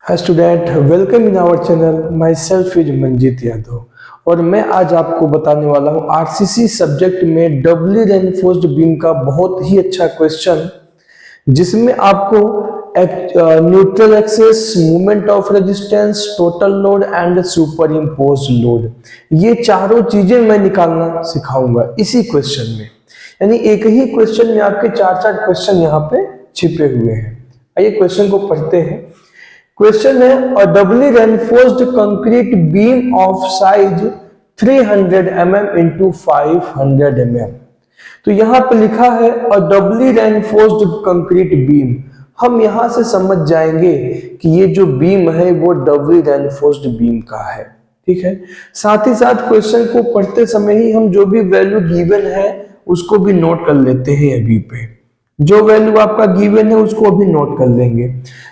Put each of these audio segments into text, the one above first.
Hi student, welcome in our channel. Myself is Manjeet Yadav और मैं आज आपको बताने वाला हूँ आरसीसी सब्जेक्ट में डबली रेनफोर्स्ड बीम का बहुत ही अच्छा क्वेश्चन, जिसमें आपको neutral axis, moment of resistance, total load and super impose load, ये चारों चीजें मैं निकालना सिखाऊंगा इसी क्वेश्चन में। यानी एक ही क्वेश्चन में आपके चार चार क्वेश्चन यहाँ पे छिपे हुए हैं। आइए क्वेश्चन को पढ़ते हैं। क्वेश्चन है, a doubly reinforced concrete beam of size 300 mm into 500 mm। तो यहां पे लिखा है a doubly reinforced concrete beam. हम यहां से समझ जाएंगे कि ये जो बीम है वो डबली रेनफोर्स्ड बीम का है। ठीक है, साथ ही साथ क्वेश्चन को पढ़ते समय ही हम जो भी वैल्यू गिवन है उसको भी नोट कर लेते हैं। अभी पे जो वैल्यू आपका गिवन है उसको अभी नोट कर लेंगे।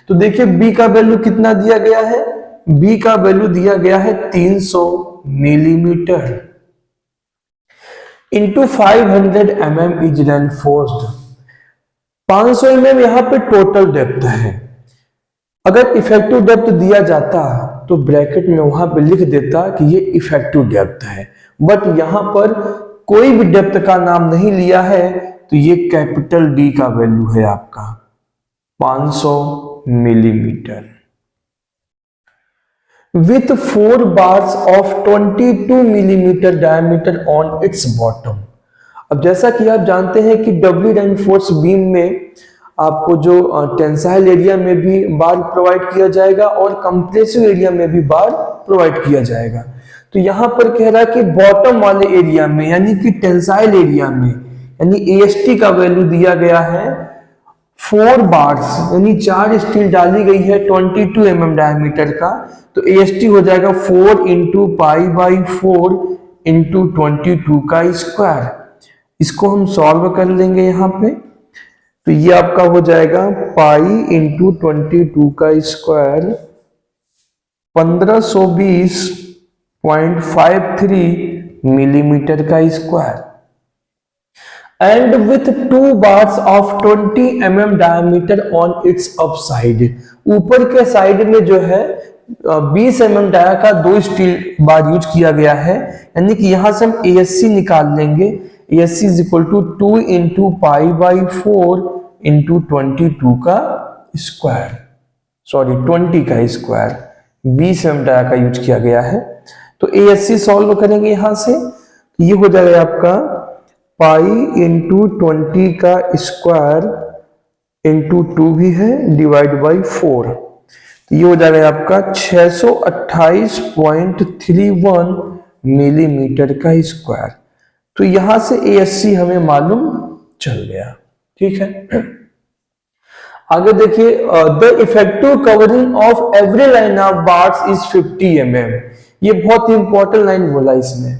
तो देखिए बी का वैल्यू कितना दिया गया है। बी का वैल्यू दिया गया है 300 millimetre into 500 mm is reinforced. 500 mm यहाँ पे टोटल डेप्थ है। अगर इफेक्टिव डेप्थ दिया जाता तो ब्रैकेट में वहां पे लिख देता कि ये इफेक्टिव डेप्थ है, बट यहां पर कोई भी डेप्थ का नाम नहीं लिया है, तो ये कैपिटल डी का वैल्यू है आपका 500 millimetre with 4 bars of 22 millimetre diameter on it's bottom. अब जैसा कि आप जानते हैं कि डबली रेनफोर्स बीम में आपको जो टेंसाइल एरिया में भी बार प्रोवाइड किया जाएगा और कंप्रेसिव एरिया में भी बार प्रोवाइड किया जाएगा। तो यहां पर कह रहा है कि बॉटम वाले एरिया में यानी कि टेंसाइल एरिया में यानी एएसटी का वैल्यू दिया गया है 4 बार्स, यानी 4 स्टील डाली गई है 22 mm डायमीटर का। तो एएसटी हो जाएगा 4 इंटू पाई बाई 4 इंटू 22 का स्क्वायर। इसको हम सॉल्व कर लेंगे यहाँ पे, तो ये आपका हो जाएगा पाई इंटू 22 का स्क्वायर 1520.53 मिलीमीटर का square and with 2 bars of 20 mm diameter on it's up side. ऊपर के साइड में जो है 20 mm डाया का 2 स्टील बार यूज किया गया है, यानी कि यहां से हम एएससी निकाल लेंगे। ASC is equal to 2 into pi by 4 into 22 का स्क्वायर, सॉरी 20 का स्क्वायर। 20 mm डाया का यूज किया गया है। तो एएससी सॉल्व करेंगे यहां से, ये हो जाएगा आपका पाई इंटू 20 का स्क्वायर इंटू 2 भी है डिवाइड बाई 4। तो ये हो जाएगा आपका 628.31 मिलीमीटर का स्क्वायर। तो यहां से एएससी हमें मालूम चल गया। ठीक है, आगे देखिए, the effective covering of every line of bars is 50 mm। ये बहुत इंपॉर्टेंट लाइन बोला इसमें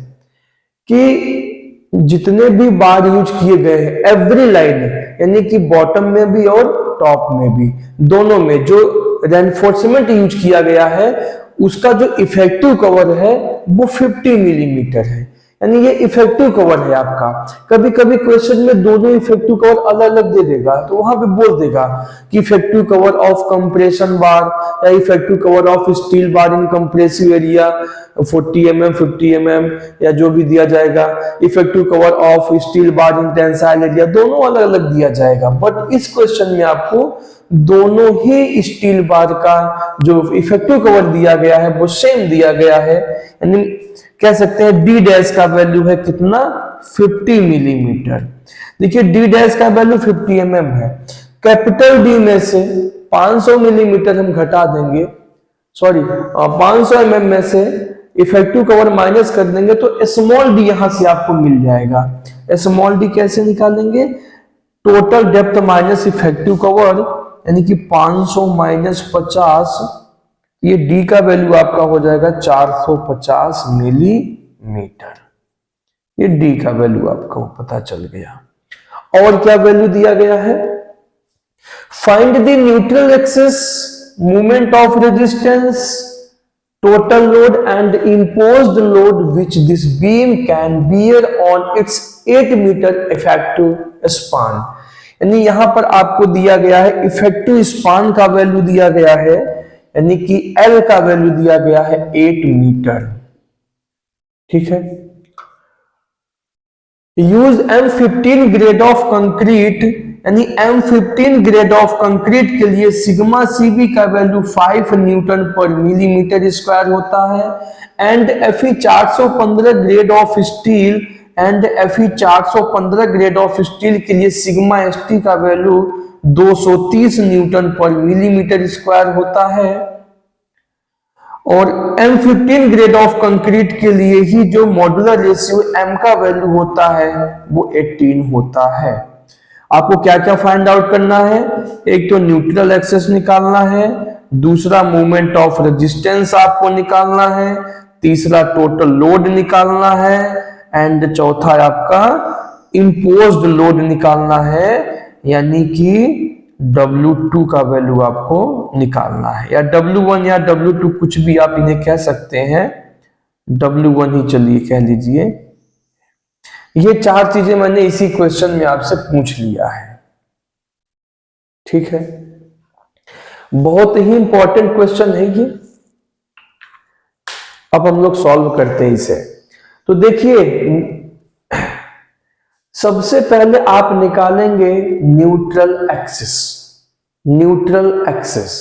कि जितने भी बार यूज किए गए हैं एवरी लाइन, यानी कि बॉटम में भी और टॉप में भी, दोनों में जो रेनफोर्समेंट यूज किया गया है उसका जो इफेक्टिव कवर है वो 50 मिलीमीटर है। यानी ये इफेक्टिव कवर है आपका। कभी कभी क्वेश्चन में दोनों इफेक्टिव कवर अलग अलग दे देगा, तो वहां पे बोल देगा कि इफेक्टिव कवर ऑफ कंप्रेशन बार या effective cover of steel bar in compressive area 40 mm 50 mm या जो भी दिया जाएगा। Effective cover of steel bar in tensile area दोनों अलग अलग दिया जाएगा, बट इस क्वेश्चन में आपको दोनों ही स्टील बार का जो इफेक्टिव कवर दिया गया है वो सेम दिया गया है। यानी कह सकते हैं डी डैश का वैल्यू है कितना, 50 मिलीमीटर। देखिए डी डैश का वैल्यू 50 mm है। कैपिटल डी में से 500 मिलीमीटर हम घटा देंगे, सॉरी 500 mm में से इफेक्टिव कवर माइनस कर देंगे तो स्मॉल डी यहां से आपको मिल जाएगा। स्मॉल डी कैसे निकालेंगे, total depth minus effective cover, यानी कि 500 माइनस 50, ये डी का वैल्यू आपका हो जाएगा 450 मिलीमीटर। ये डी का वैल्यू आपको पता चल गया। और क्या वैल्यू दिया गया है, find the neutral axis, moment of resistance, total load and imposed load which this beam can bear on its 8 meter effective span। यानी यहां पर आपको दिया गया है इफेक्टिव स्पान का वैल्यू दिया गया है यानी कि L का वैल्यू दिया गया है 8 मीटर। ठीक है, use M15 grade of concrete, यानी M15 ग्रेड ऑफ कंक्रीट के लिए सिग्मा सीबी का वैल्यू 5 न्यूटन पर मिलीमीटर स्क्वायर होता है and Fe 415 grade of steel and Fe 415 grade of steel के लिए सिग्मा एसटी का वैल्यू 230 न्यूटन पर मिलीमीटर स्क्वायर होता है और M15 ग्रेड ऑफ कंक्रीट के लिए ही जो मॉड्यूलर रेशियो M का वैल्यू होता है वो 18 होता है। आपको क्या क्या फाइंड आउट करना है, एक तो न्यूट्रल एक्सेस निकालना है, दूसरा मूवमेंट ऑफ रेजिस्टेंस आपको निकालना है, तीसरा टोटल लोड निकालना है एंड चौथा आपका इम्पोज्ड लोड निकालना है, यानी कि W2 का वैल्यू आपको निकालना है, या W1 या W2 कुछ भी आप इन्हें कह सकते हैं, W1 ही चलिए कह लीजिए। ये चार चीजें मैंने इसी क्वेश्चन में आपसे पूछ लिया है। ठीक है, बहुत ही इंपॉर्टेंट क्वेश्चन है ये। अब हम लोग सॉल्व करते हैं इसे। तो देखिए, सबसे पहले आप निकालेंगे न्यूट्रल एक्सिस। न्यूट्रल एक्सिस,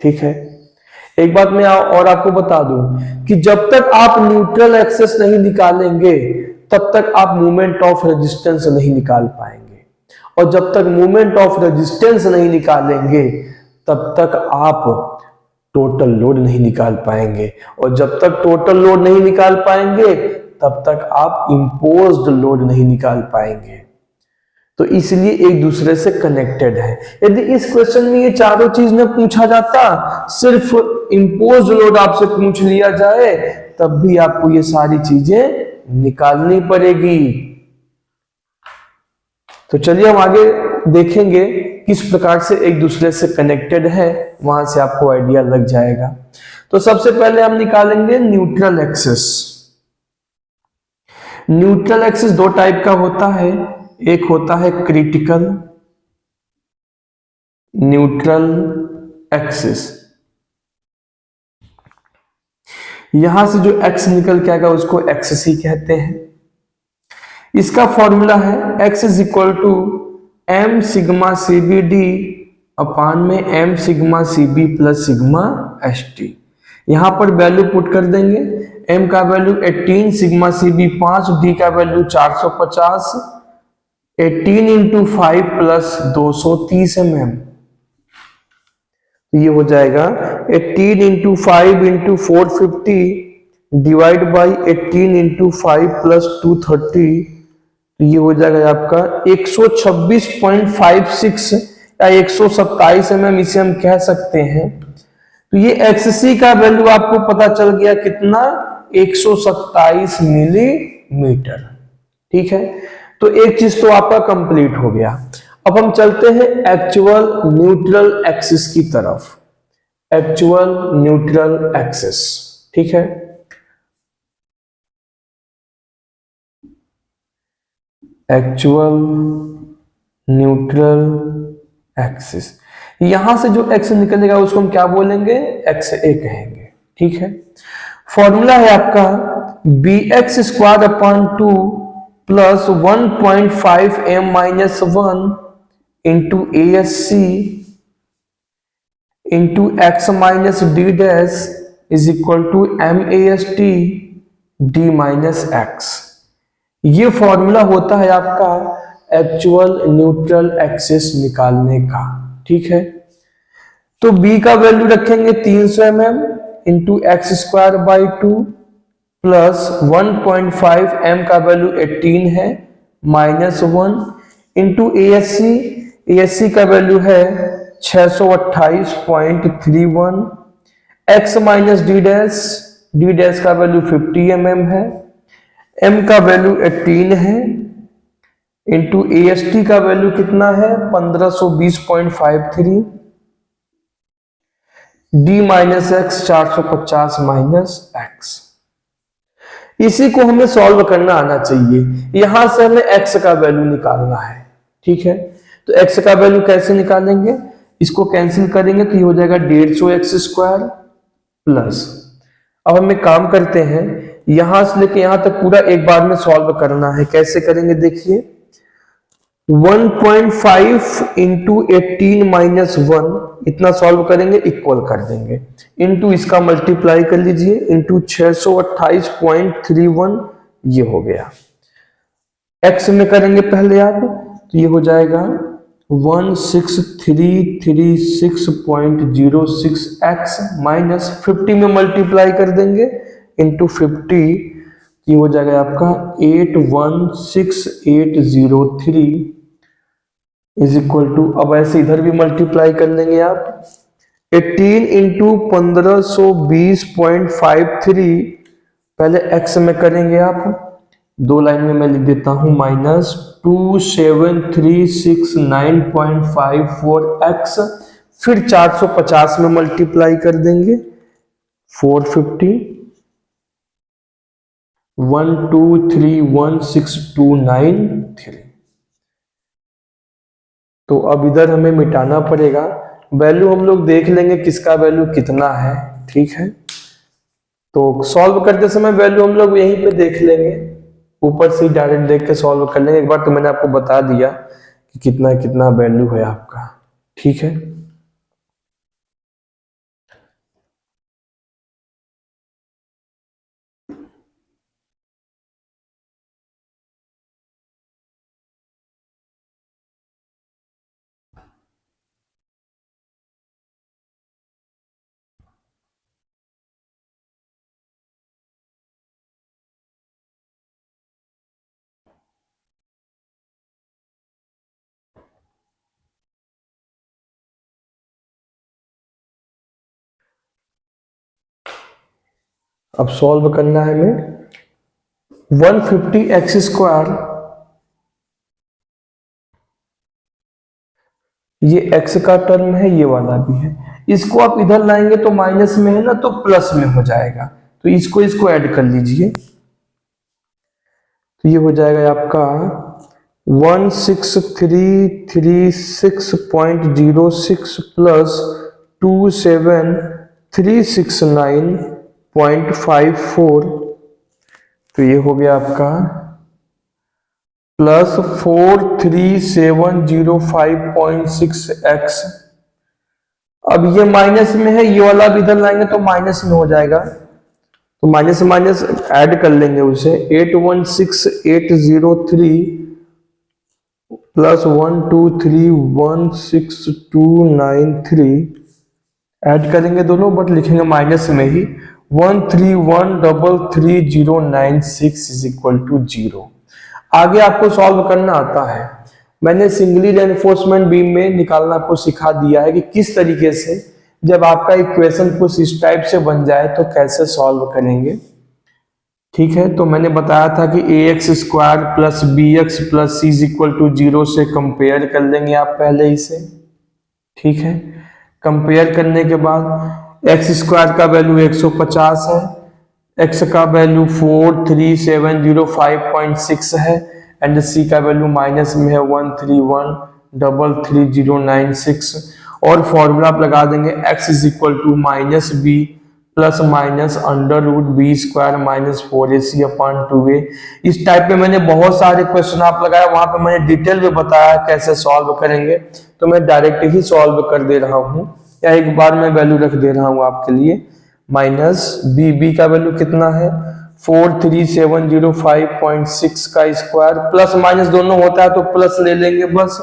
ठीक है। एक बात मैं और आपको बता दूं कि जब तक आप न्यूट्रल एक्सिस नहीं निकालेंगे तब तक आप मूवमेंट ऑफ रेजिस्टेंस नहीं निकाल पाएंगे, और जब तक मूवमेंट ऑफ रेजिस्टेंस नहीं निकालेंगे तब तक आप टोटल लोड नहीं निकाल पाएंगे, और जब तक टोटल लोड नहीं निकाल पाएंगे तब तक आप इम्पोज्ड लोड नहीं निकाल पाएंगे। तो इसलिए एक दूसरे से कनेक्टेड है। यदि इस क्वेश्चन में ये चारों चीज न पूछा जाता, सिर्फ इम्पोज्ड लोड आपसे पूछ लिया जाए, तब भी आपको ये सारी चीजें निकालनी पड़ेगी। तो चलिए हम आगे देखेंगे किस प्रकार से एक दूसरे से कनेक्टेड है, वहां से आपको आइडिया लग जाएगा। तो सबसे पहले हम निकालेंगे न्यूट्रल एक्सिस। न्यूट्रल एक्सिस दो टाइप का होता है, एक होता है क्रिटिकल न्यूट्रल एक्सिस। यहां से जो एक्स निकल के आएगा उसको एक्सिस ही कहते हैं। इसका फॉर्मूला है x is equal to m sigma CBD upon में m sigma CB plus sigma ST। यहां पर वैल्यू पुट कर देंगे, m का वैल्यू 18, सिग्मा CB 5, d का वैल्यू 450, 18 इंटू 5 प्लस 230 mm। ये हो जाएगा 18 into 5 into 450 divide by 18 into 5 plus 230। तो ये हो जाएगा आपका 126.56 या 127 mm, इसे हम कह सकते हैं। तो ये XC का वैल्यू आपको पता चल गया कितना, 127 मिलीमीटर। ठीक है, तो एक चीज तो आपका कंप्लीट हो गया। अब हम चलते हैं एक्चुअल न्यूट्रल एक्सिस की तरफ। एक्चुअल न्यूट्रल एक्सिस, ठीक है। एक्चुअल न्यूट्रल एक्सिस, यहां से जो एक्स निकलेगा उसको हम क्या बोलेंगे, XA कहेंगे। ठीक है, फॉर्मूला है आपका bx square upon 2 plus 1.5 m minus 1 into ASC into x minus d dash is equal to MAST d minus x. ये फॉर्मूला होता है आपका एक्चुअल न्यूट्रल एक्सिस निकालने का। ठीक है, तो b का वैल्यू रखेंगे 300 mm into x square by 2 plus 1.5 m का वैल्यू 18 है माइनस 1 इंटू ASC का वैल्यू है 628.31, x माइनस डी डैश का वैल्यू 50 mm है, m का वैल्यू 18 है इंटू AST का वैल्यू कितना है 1520.53, d minus x 450 minus x. इसी को हमें सॉल्व करना आना चाहिए। यहां से हमें x का वैल्यू निकालना है। ठीक है, तो x का वैल्यू कैसे निकालेंगे, इसको कैंसिल करेंगे तो ये हो जाएगा 150x² प्लस, अब हम एक काम करते हैं, यहां से लेके यहां तक पूरा एक बार में सॉल्व करना है। कैसे करेंगे देखिए, 1.5 इंटू 18 - 1 इतना सॉल्व करेंगे, इक्वल कर देंगे, इंटू इसका मल्टीप्लाई कर लीजिए, इंटू 628.31 ये हो गया। एक्स में करेंगे पहले आप, तो ये हो जाएगा 16336.06 माइनस 50 में मल्टीप्लाई कर देंगे इंटू 50, ये हो जाएगा आपका 816,803 इज इक्वल टू, अब ऐसे इधर भी मल्टीप्लाई कर लेंगे आप, 18 इंटू 1520.53, पहले एक्स में करेंगे आप, दो लाइन में मैं लिख देता हूं, माइनस 27369.54x, फिर 450 में मल्टीप्लाई कर देंगे, 450, 1231629 तो अब इधर हमें मिटाना पड़ेगा, वैल्यू हम लोग देख लेंगे किसका वैल्यू कितना है। ठीक है, तो सॉल्व करते समय वैल्यू हम लोग यहीं पे देख लेंगे, ऊपर से डायरेक्ट देख के सॉल्व कर लेंगे। एक बार तो मैंने आपको बता दिया कि कितना कितना वैल्यू है आपका। ठीक है, अब सॉल्व करना है हमें, 150x², ये x का टर्म है, ये वाला भी है, इसको आप इधर लाएंगे तो माइनस में है ना, तो प्लस में हो जाएगा, तो इसको ऐड कर लीजिए, तो ये हो जाएगा आपका 16336.06 प्लस 27369.54, तो ये हो गया आपका प्लस 43705.6x। अब ये माइनस में है, ये वाला भी इधर लाएंगे तो माइनस में हो जाएगा, तो माइनस माइनस ऐड कर लेंगे उसे, 816803 प्लस 1231629 ऐड करेंगे दोनों, बट लिखेंगे माइनस में ही, 131333096 इज इक्वल टू 0। आगे आपको सॉल्व करना आता है, मैंने सिंगली रेनफोर्समेंट बीम में निकालना आपको सिखा दिया है कि किस तरीके से जब आपका इक्वेशन कुछ इस टाइप से बन जाए तो कैसे सॉल्व करेंगे। ठीक है, तो मैंने बताया था कि ax² plus bx plus c is equal to 0 से कंपेयर कर लेंगे आप पहले इसे। ठीक है, कंपेयर करने के बाद x² का वैल्यू 150 है, x का वैल्यू 43705.6 है, एंड c का वैल्यू माइनस में है 131333096, और फॉर्मूला आप लगा देंगे x is equal to minus b plus minus under root b square minus 4ac/2a। इस टाइप में मैंने बहुत सारे क्वेश्चन आप लगाया, वहां पे मैंने डिटेल में बताया कैसे सॉल्व करेंगे, तो मैं डायरेक्ट ही सॉल्व कर दे रहा हूं, या एक बार मैं वैल्यू रख दे रहा हूं आपके लिए। माइनस बी का वैल्यू कितना है 43705.6 का स्क्वायर, प्लस माइनस दोनों होता है तो प्लस ले लेंगे बस,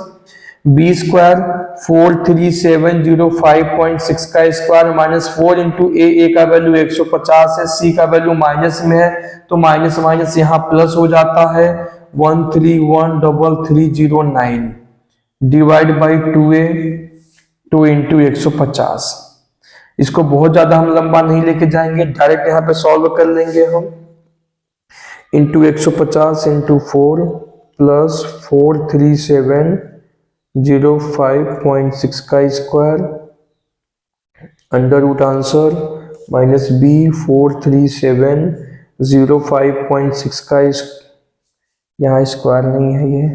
बी स्क्वायर 43705.6 का स्क्वायर माइनस 4 इंटू ए का वैल्यू 150 है, सी का वैल्यू माइनस में है तो माइनस माइनस यहाँ प्लस हो जाता है 1313309 डिवाइड बाई 2a, 2 इंटू 150। इसको बहुत ज्यादा हम लंबा नहीं लेके जाएंगे, डायरेक्ट यहाँ पे सॉल्व कर लेंगे हम, इंटू 150 इंटू 4 प्लस 43705.6 का square under root answer minus b 43705.6 का यहाँ स्क्वायर नहीं है, ये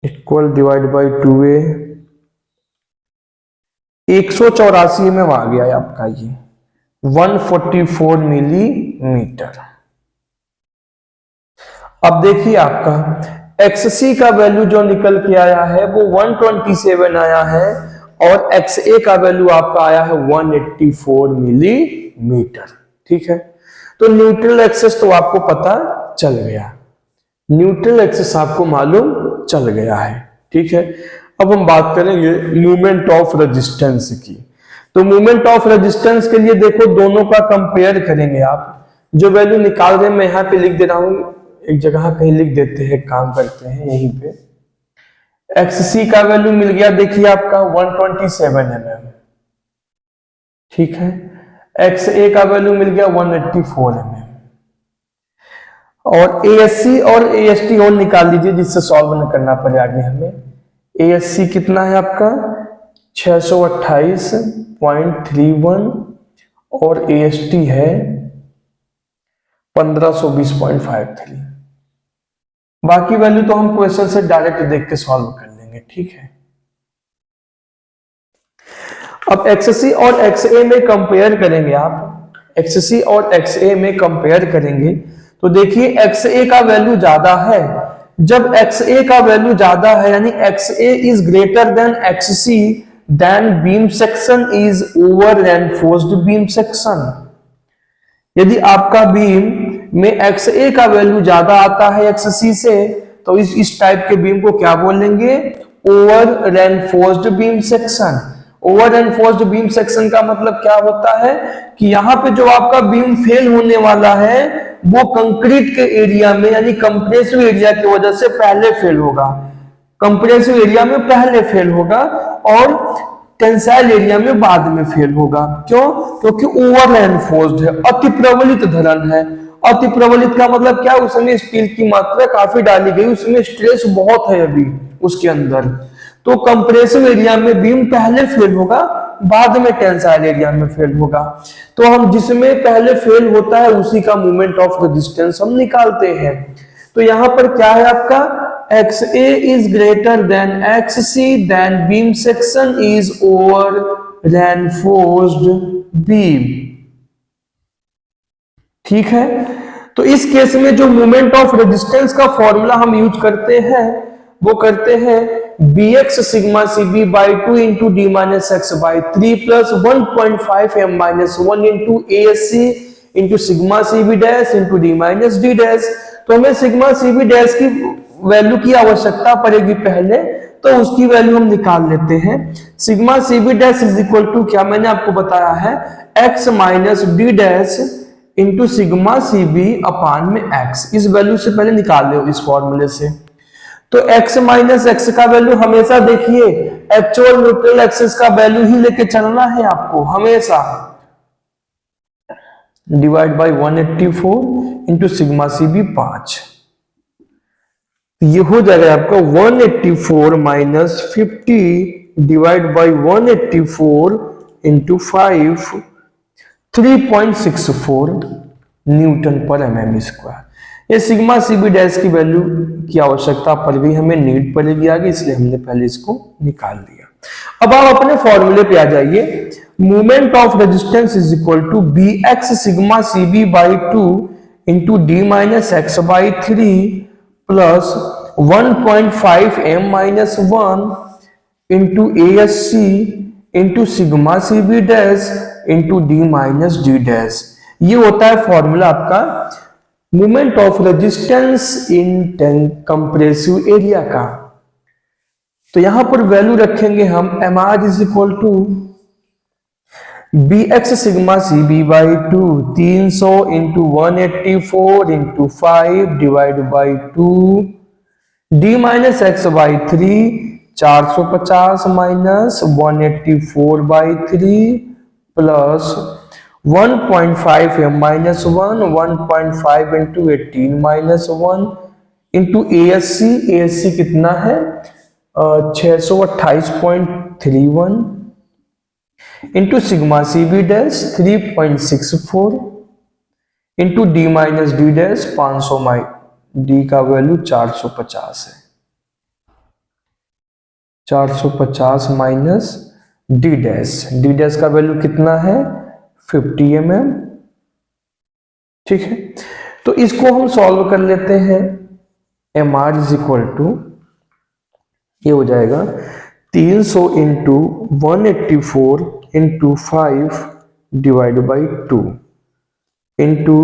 इक्वल डिवाइड बाई 2a, 184 में आ गया है आपका ये 144 मिलीमीटर। अब देखिए आपका एक्स का वैल्यू जो निकल के आया है वो 127 आया है और एक्स ए का वैल्यू आपका आया है 184 मिलीमीटर। ठीक है, तो न्यूट्रल एक्सिस तो आपको पता चल गया, न्यूट्रल एक्सिस आपको मालूम चल गया है। ठीक है, अब हम बात करेंगे मूवमेंट ऑफ रेजिस्टेंस की। तो मूवमेंट ऑफ रेजिस्टेंस के लिए देखो दोनों का कंपेयर करेंगे आप। जो वैल्यू निकाल रहे हैं मैं यहाँ पे लिख दे रहा हूं, एक जगह कहीं लिख देते हैं, काम करते हैं यहीं पे। एक्स का वैल्यू मिल गया देखिए आपका 127 mm। ठीक है, एक्स ए का वैल्यू मिल गया 184 mm। और एएससी और एएसटी और निकाल लीजिए जिससे सॉल्व न करना पड़े आगे हमें। एएससी कितना है आपका 628.31 और एएसटी है 1520.53। बाकी वैल्यू तो हम क्वेश्चन से डायरेक्ट देख के सॉल्व कर लेंगे। ठीक है, अब एक्ससी और एक्सए में कंपेयर करेंगे आप, एक्ससी और एक्सए में कंपेयर करेंगे तो देखिए एक्सए का वैल्यू ज्यादा है। जब एक्सए का वैल्यू ज्यादा है यानी x a is greater than x c, then beam section is over reinforced beam section. यदि आपका बीम में एक्सए का वैल्यू ज्यादा आता है एक्ससी से तो इस टाइप के बीम को क्या बोलेंगे, over reinforced beam section. Over reinforced beam section का मतलब क्या होता है कि यहाँ पे जो आपका बीम फेल होने वाला है वो कंक्रीट के एरिया में यानी कंप्रेसिव एरिया की वजह से पहले फेल होगा, कंप्रेसिव एरिया में पहले फेल होगा और टेंसाइल एरिया में बाद में फेल होगा। क्यों? क्योंकि ओवर रेनफोर्स्ड है, अति प्रबलित धरण है। अति प्रबलित का मतलब क्या, उसमें स्टील की मात्रा काफी डाली गई, उसमें स्ट्रेस बहुत है अभी उसके अंदर, तो कंप्रेसिव एरिया में बीम पहले फेल होगा बाद में टेंसाइल एरिया में फेल होगा। तो हम जिसमें पहले फेल होता है उसी का मोमेंट ऑफ रेजिस्टेंस हम निकालते हैं। तो यहां पर क्या है आपका XA is greater than XC, then beam section is over reinforced beam। ठीक है, तो इस केस में जो मोमेंट ऑफ रेजिस्टेंस का फॉर्मूला हम यूज करते हैं वो करते हैं bx sigma cb by 2 into d minus x by 3 plus 1.5 m minus 1 into asc into sigma cb dash into d minus d dash। तो हमें सिग्मा cb dash की वैल्यू की आवश्यकता पड़ेगी पहले, तो उसकी वैल्यू हम निकाल लेते हैं। Sigma cb dash is equal to क्या मैंने आपको बताया है x minus d dash into sigma cb upon में x। इस वैल्यू से पहले निकाल लो इस फॉर्मूले से। तो x माइनस एक्स का वैल्यू हमेशा देखिए एक्चुअल न्यूट्रल एक्सिस का वैल्यू ही लेके चलना है आपको हमेशा, divide by 184 into sigma cb 5। ये हो जाएगा आपका 184 minus 50 divide by 184 into 5 3.64 Newton पर mm स्क्वायर। ये सिग्मा cb डैश की वैल्यू की आवश्यकता पड़ गई, हमें नीड पड़ेगी आगे, इसलिए हमने पहले इसको निकाल दिया। अब आप अपने फॉर्मूले पे आ जाइए। Moment of resistance is equal to bx sigma cb by 2 into d minus x by 3 plus 1.5 m minus 1 into ASC into sigma cb dash into d minus d dash. ये होता है फॉर्मूला आपका moment of resistance in compressive area का। तो यहां पर value रखेंगे हम mr is equal to bx sigma cb by 2 300 into 184 into 5 divide by 2 d minus x by 3 450 minus 184 by 3 plus 1.5 m minus 1 1.5 into 18 minus 1 into ASC कितना है 628.31 into sigma cb dash 3.64 into d minus d dash 500 D का value 450 है। 450 minus d dash का value कितना है 50 mm। ठीक है, तो इसको हम सॉल्व कर लेते हैं। M r is equal to, ये हो जाएगा 300 into 184 into 5 divide by 2 into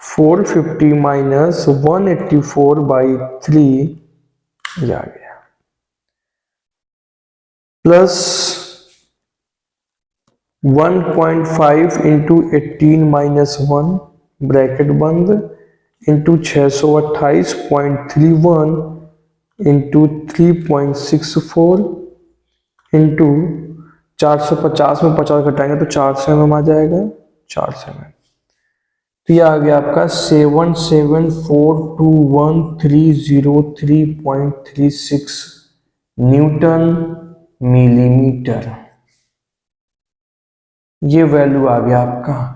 450 minus 184 by 3 आ गया, प्लस 1.5 इंटू 18 माइनस 1 ब्रैकेट बंद इंटू 628.31 इंटू 3.64 इंटू 450 में 50 घटाएंगे तो 400 mm आ जाएगा, 400 mm। तो यह आ गया आपका 77421303.36 न्यूटन मिलीमीटर। ये वैल्यू आ गया आपका।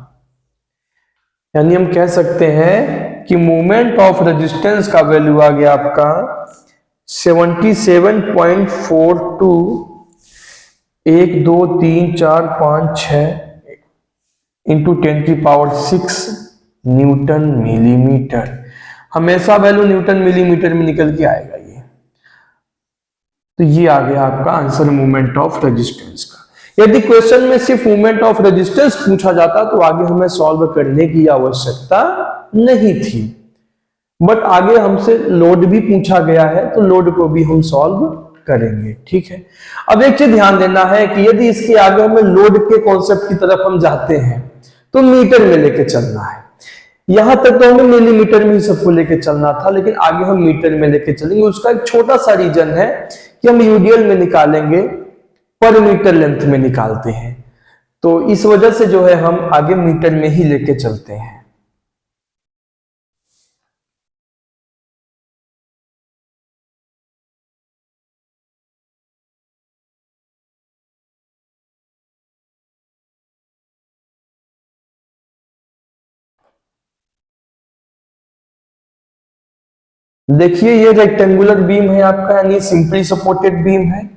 यानी हम कह सकते हैं कि मोमेंट ऑफ रेजिस्टेंस का वैल्यू आ गया आपका 77.42 1 2 3 4 5 6 इंटू 10⁶ न्यूटन मिलीमीटर। हमेशा वैल्यू न्यूटन मिलीमीटर में निकल के आएगा ये। तो ये आ गया आपका आंसर मोमेंट ऑफ रेजिस्टेंस का। यदि क्वेश्चन में सिर्फ मोमेंट ऑफ रेजिस्टेंस पूछा जाता तो आगे हमें सॉल्व करने की आवश्यकता नहीं थी, बट आगे हमसे लोड भी पूछा गया है तो लोड को भी हम सॉल्व करेंगे। ठीक है, अब एक चीज ध्यान देना है कि यदि इसके आगे हमें लोड के कॉन्सेप्ट की तरफ हम जाते हैं तो मीटर में लेके चलना है। यहां तक तो हमें मिलीमीटर में ही सबको लेके चलना था, लेकिन आगे हम मीटर में लेके चलेंगे। उसका एक छोटा सा रीजन है कि हम यूडीएल में निकालेंगे, पर मीटर लेंथ में निकालते हैं, तो इस वजह से जो है हम आगे मीटर में ही लेके चलते हैं। देखिए ये रेक्टेंगुलर बीम है आपका, यानी सिंपली सपोर्टेड बीम है।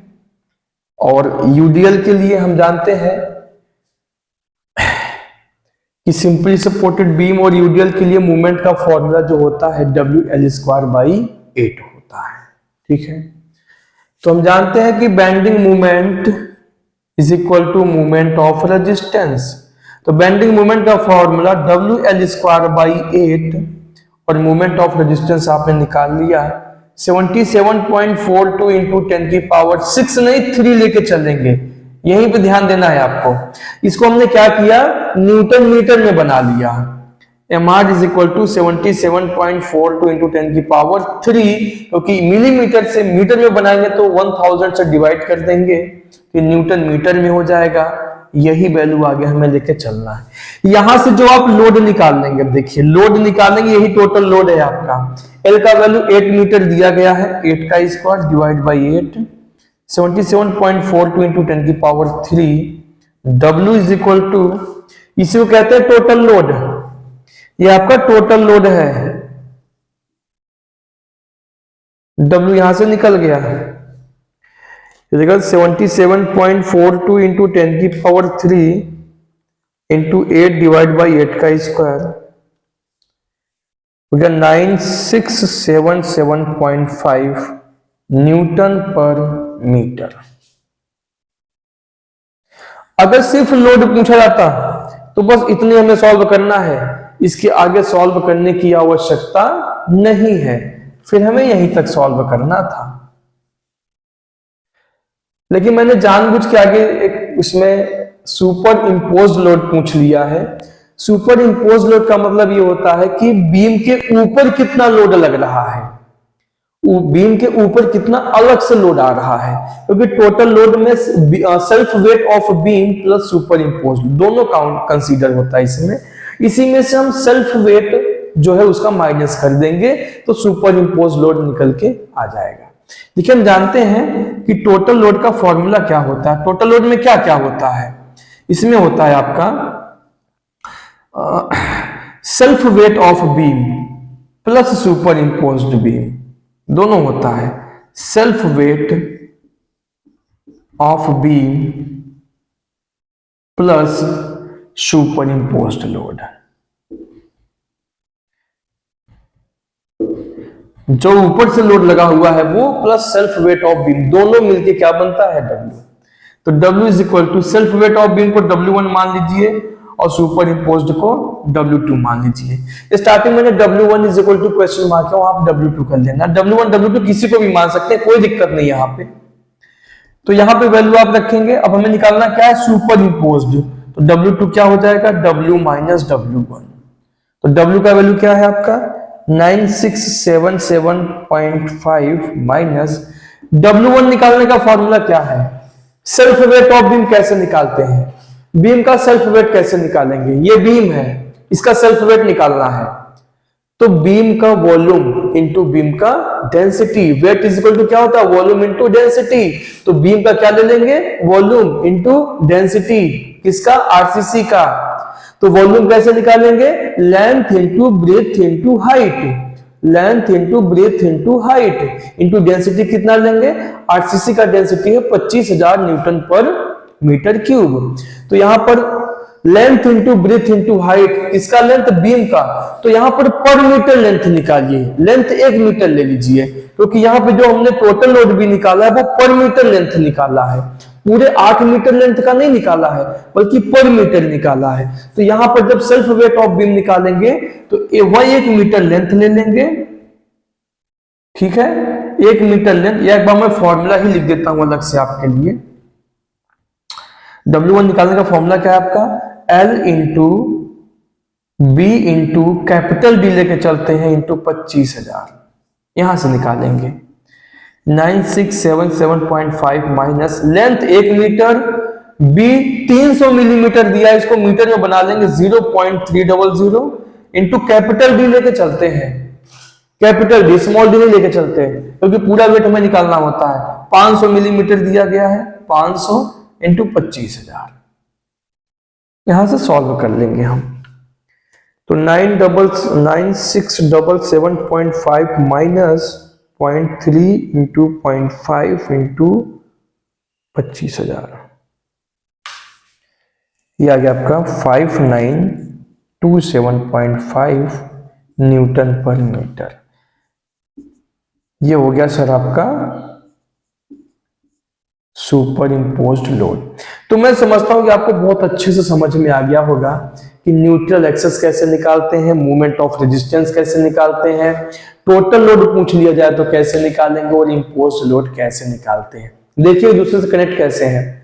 और यूडीएल के लिए हम जानते हैं कि सिंपली सपोर्टेड बीम और यूडीएल के लिए मूवमेंट का फॉर्मूला जो होता है WL²/8 होता है। ठीक है, तो हम जानते हैं कि bending movement is equal to movement of resistance. तो बेंडिंग मूवमेंट का फॉर्मूला WL²/8 और मूवमेंट ऑफ रेजिस्टेंस आपने निकाल लिया 77.42 इंटू 10⁶ नहीं 3 लेके चलेंगे, यहीं पे ध्यान देना है आपको। इसको हमने क्या किया, न्यूटन मीटर में बना लिया। mr is equal to 77.42 into 10⁻3, क्योंकि मिलीमीटर से मीटर में बनाएंगे तो 1000 से डिवाइड कर देंगे तो न्यूटन मीटर में हो जाएगा। यही वैल्यू आगे हमें लेके चलना है। यहां से जो आप लोड निकाल लेंगे, देखिए लोड निकालेंगे, यही टोटल लोड है आपका। एल का वैल्यू 8 मीटर दिया गया है, 8 का square divide by 8, 77.42 into 10⁻3। W is equal to, इसी को कहते हैं टोटल लोड। ये आपका टोटल लोड है, W यहां से निकल गया है। 77.42 इंटू 10⁻3 इंटू 8 डिवाइड बाई 8 का स्क्वायर, 9677.5 न्यूटन पर मीटर। अगर सिर्फ लोड पूछा जाता तो बस इतने हमें सॉल्व करना है, इसके आगे सॉल्व करने की आवश्यकता नहीं है, फिर हमें यहीं तक सॉल्व करना था। लेकिन मैंने जानबूझ के आगे एक उसमें सुपर इम्पोज लोड पूछ लिया है। सुपर इम्पोज लोड का मतलब ये होता है कि बीम के ऊपर कितना लोड लग रहा है, बीम के ऊपर कितना अलग से लोड आ रहा है, क्योंकि टोटल लोड में self weight of beam plus super impose दोनों काउंट कंसीडर होता है इसमें। इसी में से हम सेल्फ वेट जो है उसका माइनस कर देंगे तो सुपर इम्पोज लोड निकल के आ जाएगा। देखिए हम जानते हैं कि टोटल लोड का फॉर्मूला क्या होता है। टोटल लोड में क्या क्या होता है, इसमें होता है आपका self weight of beam plus superimposed beam, दोनों होता है। Self weight of beam plus superimposed load. जो ऊपर से लोड लगा हुआ है वो plus self weight of beam, दोनों मिलके क्या बनता है, W। तो W is equal to self weight of beam को W1 मान लीजिए और सुपर इम्पोज्ड को W2 मान लीजिए। स्टार्टिंग में W1 is equal to question mark है, आप W2 कर लेना। W1 W2 किसी को भी मान सकते हैं, कोई दिक्कत नहीं यहाँ पे। तो यहाँ पे वैल्यू आप रखेंगे। अब हमें निकालना क्या है, सुपर इम्पोज्ड। तो W2 क्या हो जाएगा, W माइनस W1। तो W का वैल्यू क्या है आपका 9677.5 माइनस W1 निकालने का फॉर्मूला क्या है, सेल्फ वेट ऑफ बीम कैसे निकालते हैं, बीम का सेल्फ वेट कैसे निकालेंगे, ये बीम है, इसका सेल्फ वेट निकालना है। तो बीम का वॉल्यूम इंटू बीम का density, weight is equal to क्या होता है, वॉल्यूम इंटू डेंसिटी। तो बीम का क्या ले लेंगे, वॉल्यूम इंटू डेंसिटी, किसका, आरसीसी का। तो वॉल्यूम कैसे निकालेंगे, length into breadth into height, length into breadth into height into density कितना लेंगे, आरसीसी का डेंसिटी है 25,000 न्यूटन पर मीटर क्यूब। तो यहां पर length into breadth into height, किसका लेंथ, बीम का। तो यहां पर मीटर लेंथ निकालिए, लेंथ 1 मीटर ले लीजिए, क्योंकि यहां पे जो हमने टोटल लोड भी निकाला है वो पर मीटर लेंथ निकाला है, पूरे 8 मीटर लेंथ का नहीं निकाला है बल्कि पर मीटर निकाला है। तो यहां पर जब सेल्फ वेट ऑफ बीम निकालेंगे तो वही 1 मीटर लेंथ ले लेंगे, ठीक है, 1 मीटर लेंथ। या एक बार मैं फॉर्मूला ही लिख देता हूं अलग से आपके लिए। W1 निकालने का फॉर्मूला क्या है आपका, L into b into capital D लेके चलते हैं इंटू 25,000, यहां से निकालेंगे 9677.5 minus length 1 metre, b 300 millimetre दिया, इसको मीटर में बना लेंगे 0.300 इंटू कैपिटल डी लेके चलते हैं, कैपिटल डी, स्मॉल डी नहीं लेके चलते हैं क्योंकि पूरा वेट हमें निकालना होता है। 500 मिलीमीटर दिया गया है, 500 इंटू 25,000, यहां से सॉल्व कर लेंगे हम। तो 9677.5 माइनस 0.3 इंटू 0.5 इंटू 25,000, ये आ गया आपका 5927.5 न्यूटन पर मीटर। ये हो गया सर आपका सुपर इम्पोज्ड लोड। तो मैं समझता हूं कि आपको बहुत अच्छे से समझ में आ गया होगा कि न्यूट्रल एक्सेस कैसे निकालते हैं, मूवमेंट ऑफ रेजिस्टेंस कैसे निकालते हैं, टोटल लोड पूछ लिया जाए तो कैसे निकालेंगे और इम्पोज्ड लोड कैसे निकालते हैं। देखिए दूसरे से कनेक्ट कैसे हैं।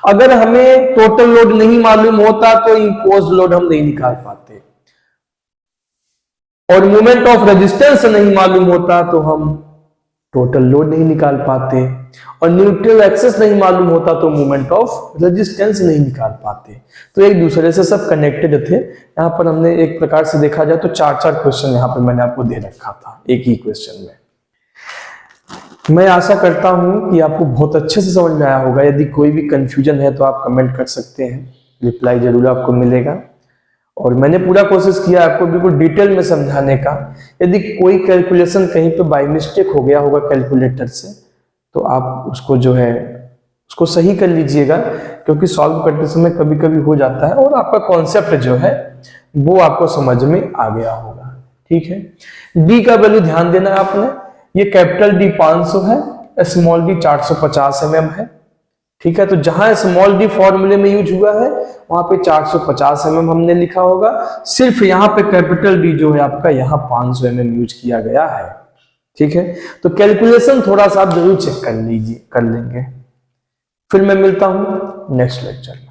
अगर हमें टोटल लोड नहीं मालूम होता तो इम्पोज्ड लोड हम नहीं निकाल पाते, और मूवमेंट ऑफ रेजिस्टेंस नहीं मालूम होता तो हम टोटल लोड नहीं निकाल पाते, और न्यूट्रल एक्सेस नहीं मालूम होता तो मूवमेंट ऑफ रेजिस्टेंस नहीं निकाल पाते। तो एक दूसरे से सब कनेक्टेड थे। यहाँ पर हमने एक प्रकार से देखा जाए तो 4-4 क्वेश्चन यहाँ पर मैंने आपको दे रखा था एक ही क्वेश्चन में। मैं आशा करता हूं कि आपको बहुत अच्छे से समझ में आया होगा। यदि कोई भी कंफ्यूजन है तो आप कमेंट कर सकते हैं, रिप्लाई जरूर आपको मिलेगा। और मैंने पूरा कोशिश किया आपको बिल्कुल डिटेल में समझाने का। यदि कोई कैलकुलेशन कहीं पे बाय मिस्टेक हो गया होगा कैलकुलेटर से तो आप उसको जो है उसको सही कर लीजिएगा, क्योंकि सॉल्व करते समय कभी कभी हो जाता है और आपका कॉन्सेप्ट जो है वो आपको समझ में आ गया होगा। ठीक है, डी का वैल्यू ध्यान देना है आपने। ये कैपिटल डी 500 है, स्मॉल डी 450 mm है। ठीक है, तो जहां स्मॉल डी फॉर्मूले में यूज हुआ है वहां पे 450 mm हमने लिखा होगा। सिर्फ यहाँ पे कैपिटल डी जो है आपका यहाँ 500 mm यूज किया गया है। ठीक है, तो कैलकुलेशन थोड़ा सा आप जरूर चेक कर लीजिए, कर लेंगे। फिर मैं मिलता हूं नेक्स्ट लेक्चर में।